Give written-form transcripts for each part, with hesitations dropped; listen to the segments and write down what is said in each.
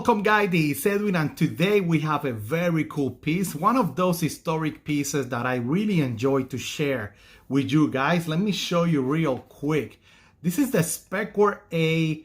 Welcome guys, this is Edwin, and today we have a very cool piece, one of those historic pieces that I really enjoy to share with you guys. Let me show you real quick. This is the Specwar-A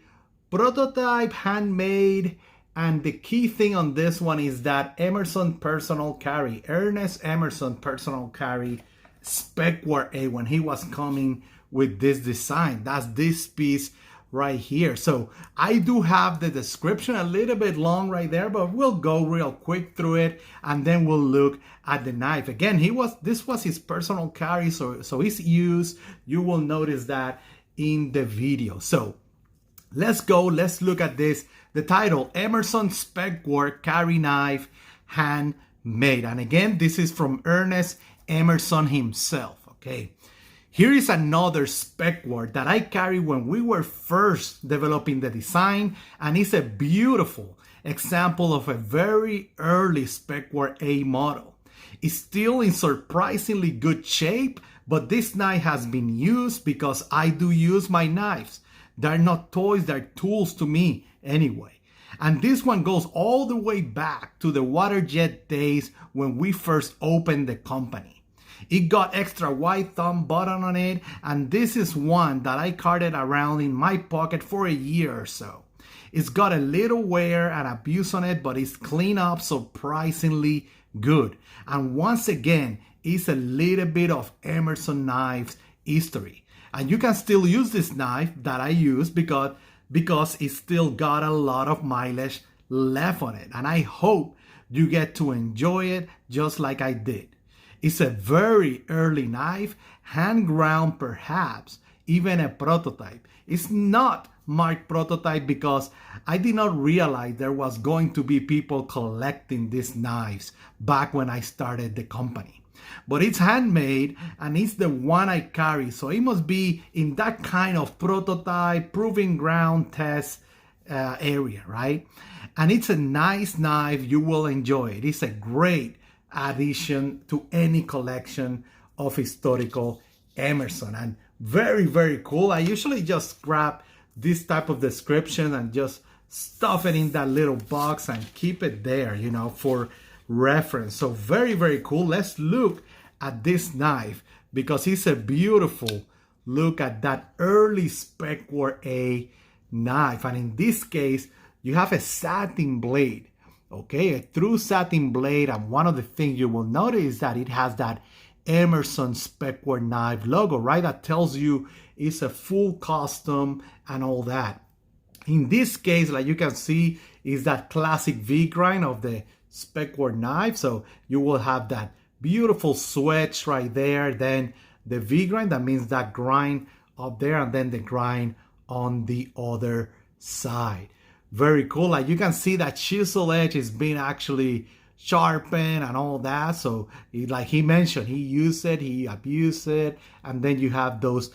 prototype, handmade, and the key thing on this one is that Emerson personal carry, Ernest Emerson personal carry Specwar-A when he was coming with this design. That's this piece right here. So I do have the description a little bit long right there, but we'll go real quick through it and then we'll look at the knife. Again, this was his personal carry, so it's used. You will notice that in the video. So let's look at this. The title, Emerson Specwar Carry Knife Handmade. And again, this is from Ernest Emerson himself, okay? Here is another Specwar that I carried when we were first developing the design, and it's a beautiful example of a very early Specwar-A model. It's still in surprisingly good shape, but this knife has been used because I do use my knives. They're not toys, they're tools to me anyway. And this one goes all the way back to the water jet days when we first opened the company. It got extra white thumb button on it, and this is one that I carried around in my pocket for a year or so. It's got a little wear and abuse on it, but it's cleaned up surprisingly good. And once again, it's a little bit of Emerson knives history. And you can still use this knife that I use because it's still got a lot of mileage left on it. And I hope you get to enjoy it just like I did. It's a very early knife, hand ground perhaps, even a prototype. It's not marked prototype because I did not realize there was going to be people collecting these knives back when I started the company. But it's handmade and it's the one I carry, so it must be in that kind of prototype, proving ground test area, right? And it's a nice knife, you will enjoy it. It's a great addition to any collection of historical Emerson, and very, very cool. I usually just grab this type of description and just stuff it in that little box and keep it there, you know, for reference. So very, very cool. Let's look at this knife because it's a beautiful look at that early Specwar-A knife. And in this case, you have a satin blade. Okay, a true satin blade, and one of the things you will notice is that it has that Emerson Specwar knife logo, right? That tells you it's a full custom and all that. In this case, like you can see, is that classic V grind of the Specwar knife. So you will have that beautiful switch right there, then the V grind, that means that grind up there, and then the grind on the other side. Very cool. Like you can see that chisel edge is being actually sharpened and all that. So like he mentioned, he used it, he abused it, and then you have those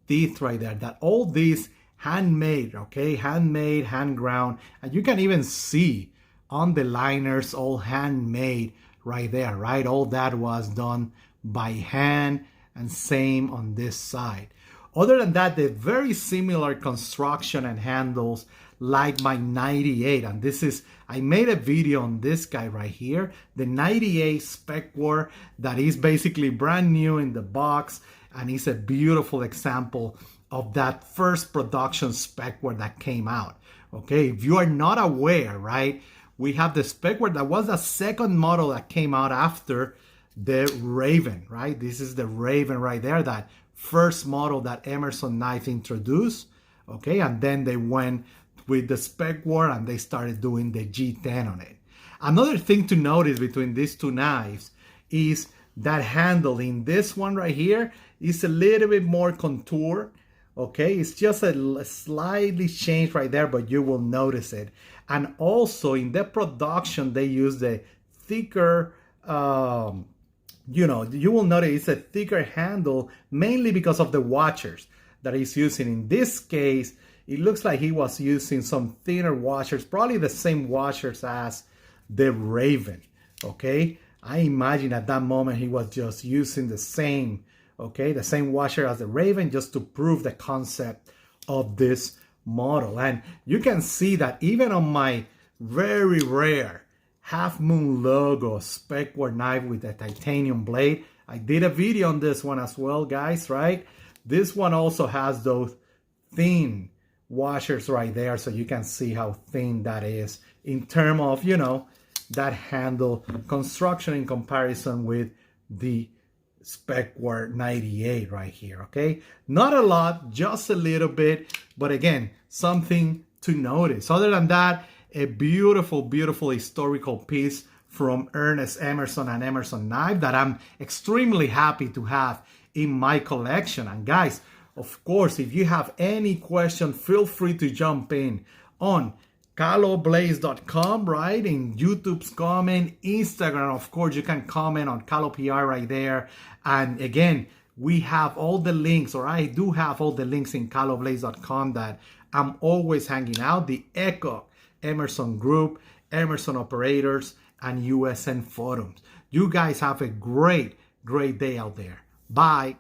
teeth right there. That all these handmade, okay, handmade, hand ground, and you can even see on the liners all handmade right there, right? All that was done by hand, and same on this side. Other than that, the very similar construction and handles like my 98, and this is, I made a video on this guy right here, the 98 Specwar that is basically brand new in the box, and it's a beautiful example of that first production Specwar that came out. Okay, if you are not aware, right, we have the Specwar that was the second model that came out after the Raven, right? This is the Raven right there, that first model that Emerson knife introduced, okay, and then they went with the Specwar and they started doing the G10 on it. Another thing to notice between these two knives is that handle in this one right here is a little bit more contour, okay? It's just a slightly changed right there, but you will notice it. And also in the production, they use the thicker, you know, you will notice it's a thicker handle, mainly because of the washers that he's using. In this case, it looks like he was using some thinner washers, probably the same washers as the Raven, okay? I imagine at that moment he was just using the same, okay, the same washer as the Raven, just to prove the concept of this model. And you can see that even on my very rare Half Moon logo Specwar knife with a titanium blade. I did a video on this one as well, guys, right? This one also has those thin washers right there, so you can see how thin that is in terms of, you know, that handle construction in comparison with the Specwar 98 right here, okay? Not a lot, just a little bit, but again, something to notice. Other than that, a beautiful, beautiful historical piece from Ernest Emerson and Emerson knife that I'm extremely happy to have in my collection. And guys, of course, if you have any question, feel free to jump in on caloblaze.com, right? In YouTube's comment, Instagram, of course, you can comment on CaloPR right there. And again, we have all the links, or I do have all the links in caloblaze.com that I'm always hanging out. The ECHO, Emerson Group, Emerson Operators, and USN Forums. You guys have a great, great day out there. Bye.